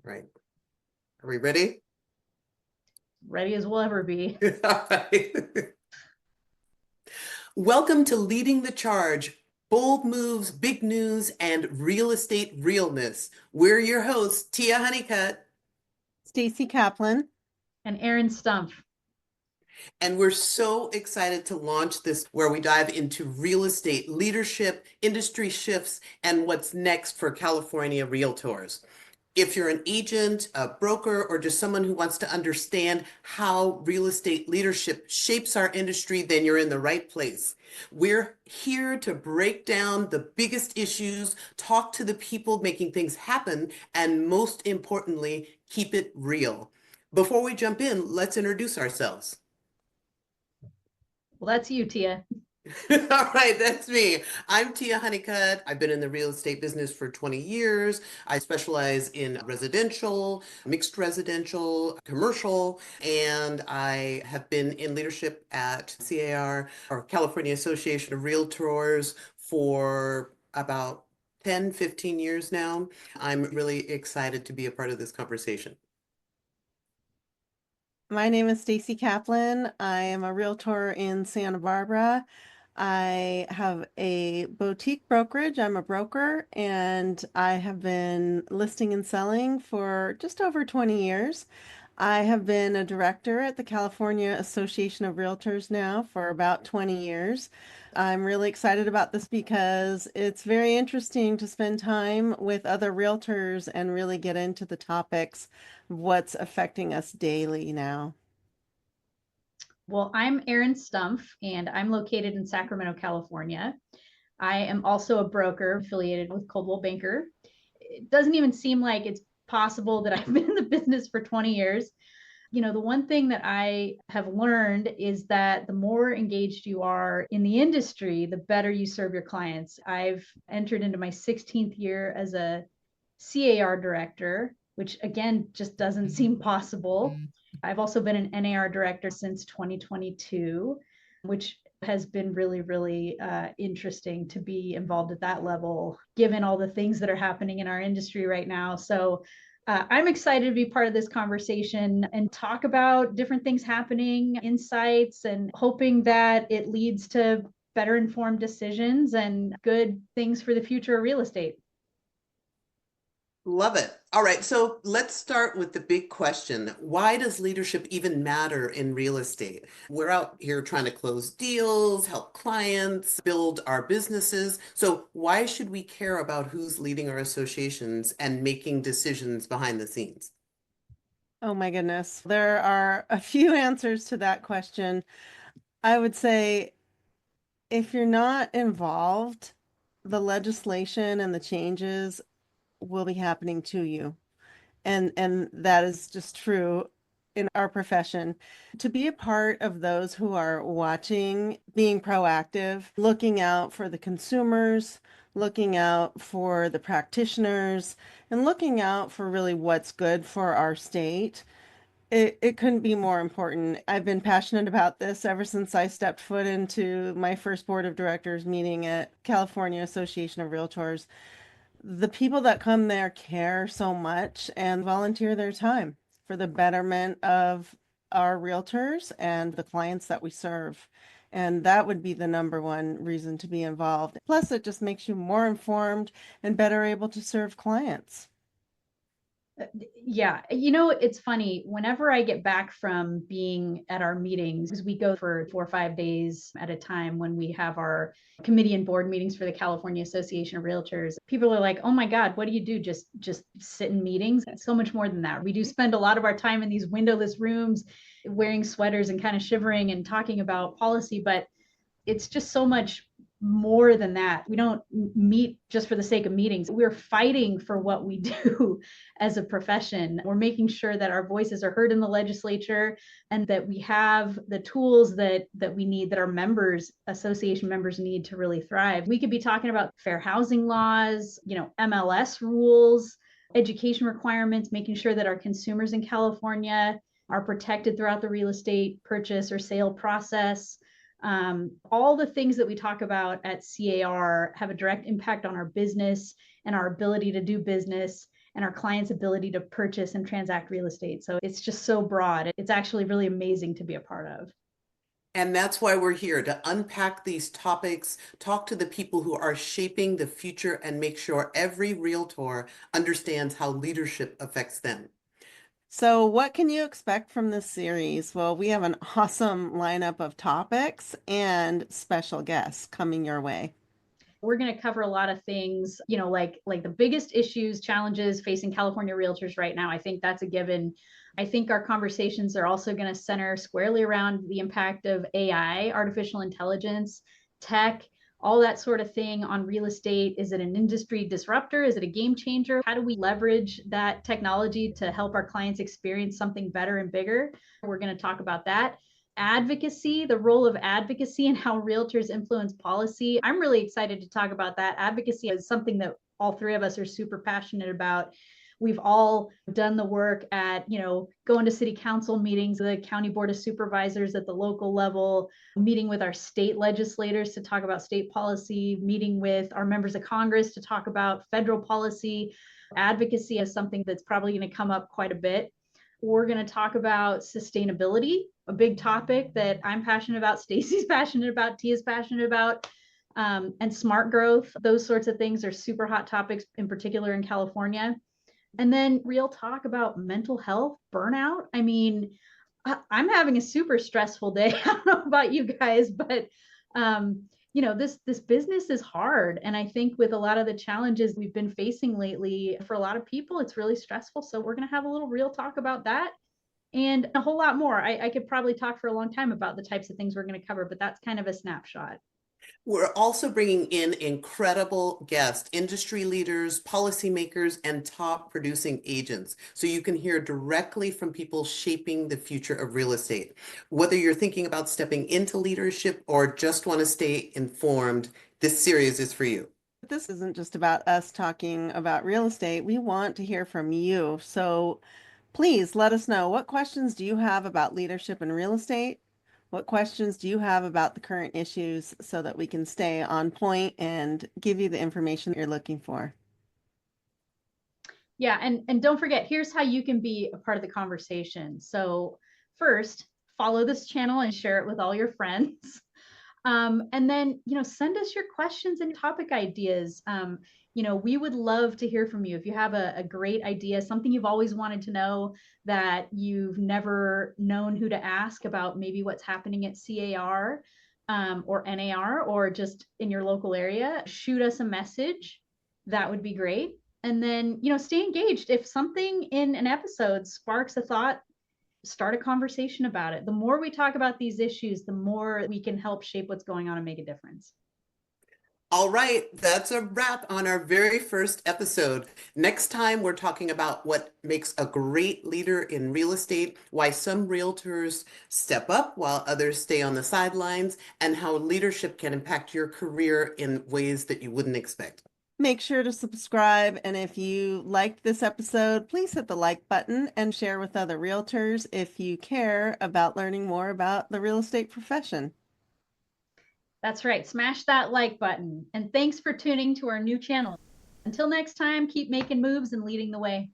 Right. Are we ready? Ready as we'll ever be. All right. Welcome to Leading the Charge, Bold Moves, Big News, and Real Estate Realness. We're your hosts, Tia Hunnicutt. Staci Caplan. And Erin Stumpf. And we're so excited to launch this where we dive into real estate leadership, industry shifts, and what's next for California REALTORS. If you're an agent, a broker, or just someone who wants to understand how real estate leadership shapes our industry, then you're in the right place. We're here to break down the biggest issues, talk to the people making things happen, and most importantly, keep it real. Before we jump in, let's introduce ourselves. Well, that's you, Tia. All right, that's me. I'm Tia Hunnicutt. I've been in the real estate business for 20 years. I specialize in residential, mixed residential, commercial, and I have been in leadership at C.A.R. or California Association of REALTORS for about 10, 15 years now. I'm really excited to be a part of this conversation. My name is Staci Caplan. I am a realtor in Santa Barbara. I have a boutique brokerage. I'm a broker, and I have been listing and selling for just over 20 years. I have been a director at the California Association of REALTORS now for about 20 years. I'm really excited about this because it's very interesting to spend time with other realtors and really get into the topics of what's affecting us daily now. Well, I'm Erin Stumpf, and I'm located in Sacramento, California. I am also a broker affiliated with Coldwell Banker. It doesn't even seem like it's possible that I've been in the business for 20 years. The one thing that I have learned is that the more engaged you are in the industry, the better you serve your clients. I've entered into my 16th year as a C.A.R. director, which again, just doesn't seem possible. I've also been an NAR director since 2022, which has been really, really interesting to be involved at that level, given all the things that are happening in our industry right now. So I'm excited to be part of this conversation and talk about different things happening, insights, and hoping that it leads to better informed decisions and good things for the future of real estate. Love it. All right, so let's start with the big question. Why does leadership even matter in real estate? We're out here trying to close deals, help clients, build our businesses. So why should we care about who's leading our associations and making decisions behind the scenes? Oh my goodness. There are a few answers to that question. I would say if you're not involved, the legislation and the changes will be happening to you. And that is just true in our profession. To be a part of those who are watching, being proactive, looking out for the consumers, looking out for the practitioners, and looking out for really what's good for our state. It couldn't be more important. I've been passionate about this ever since I stepped foot into my first board of directors meeting at California Association of Realtors. The people that come there care so much and volunteer their time for the betterment of our realtors and the clients that we serve. And that would be the number one reason to be involved. Plus, it just makes you more informed and better able to serve clients. Yeah, it's funny. Whenever I get back from being at our meetings, because we go for 4 or 5 days at a time when we have our committee and board meetings for the California Association of Realtors, people are like, "Oh my God, what do you do? Just sit in meetings?" It's so much more than that. We do spend a lot of our time in these windowless rooms, wearing sweaters and kind of shivering and talking about policy, but it's just so much more than that. We don't meet just for the sake of meetings. We're fighting for what we do as a profession. We're making sure that our voices are heard in the legislature and that we have the tools that we need, that our members, association members, need to really thrive. We could be talking about fair housing laws, MLS rules, education requirements, making sure that our consumers in California are protected throughout the real estate purchase or sale process. All the things that we talk about at C.A.R. have a direct impact on our business and our ability to do business. and our clients' ability to purchase and transact real estate. So it's just so broad. It's actually really amazing to be a part of. And that's why we're here to unpack these topics, talk to the people who are shaping the future, and make sure every realtor understands how leadership affects them. So, what can you expect from this series? Well, we have an awesome lineup of topics and special guests coming your way. We're going to cover a lot of things, like the biggest issues, challenges facing California realtors right now. I think that's a given. I think our conversations are also going to center squarely around the impact of AI, artificial intelligence, tech, all that sort of thing on real estate. Is it an industry disruptor? Is it a game changer? How do we leverage that technology to help our clients experience something better and bigger? We're going to talk about that. Advocacy, the role of advocacy and how realtors influence policy. I'm really excited to talk about that. Advocacy is something that all three of us are super passionate about. We've all done the work at, going to city council meetings, the county board of supervisors at the local level, meeting with our state legislators to talk about state policy, meeting with our members of Congress to talk about federal policy. Advocacy is something that's probably going to come up quite a bit. We're going to talk about sustainability, a big topic that I'm passionate about, Staci's passionate about, Tia's passionate about, and smart growth. Those sorts of things are super hot topics, in particular in California. And then real talk about mental health, burnout. I mean, I'm having a super stressful day. I don't know about you guys, but this business is hard. And I think with a lot of the challenges we've been facing lately, for a lot of people, it's really stressful. So we're going to have a little real talk about that and a whole lot more. I could probably talk for a long time about the types of things we're going to cover, but that's kind of a snapshot. We're also bringing in incredible guests, industry leaders, policymakers, and top producing agents. So you can hear directly from people shaping the future of real estate. Whether you're thinking about stepping into leadership or just want to stay informed, this series is for you. This isn't just about us talking about real estate. We want to hear from you. So please let us know, what questions do you have about leadership in real estate? What questions do you have about the current issues so that we can stay on point and give you the information you're looking for? Yeah, and don't forget, here's how you can be a part of the conversation. So first, follow this channel and share it with all your friends. And then, send us your questions and topic ideas. We would love to hear from you. If you have a great idea, something you've always wanted to know that you've never known who to ask about, maybe what's happening at C.A.R. Or NAR, or just in your local area, shoot us a message. That would be great. And then, stay engaged. If something in an episode sparks a thought, start a conversation about it. The more we talk about these issues, the more we can help shape what's going on and make a difference. All right, that's a wrap on our very first episode. Next time, we're talking about what makes a great leader in real estate, why some realtors step up while others stay on the sidelines, and how leadership can impact your career in ways that you wouldn't expect. Make sure to subscribe. And if you liked this episode, please hit the like button and share with other realtors if you care about learning more about the real estate profession. That's right. Smash that like button. And thanks for tuning to our new channel. Until next time, keep making moves and leading the way.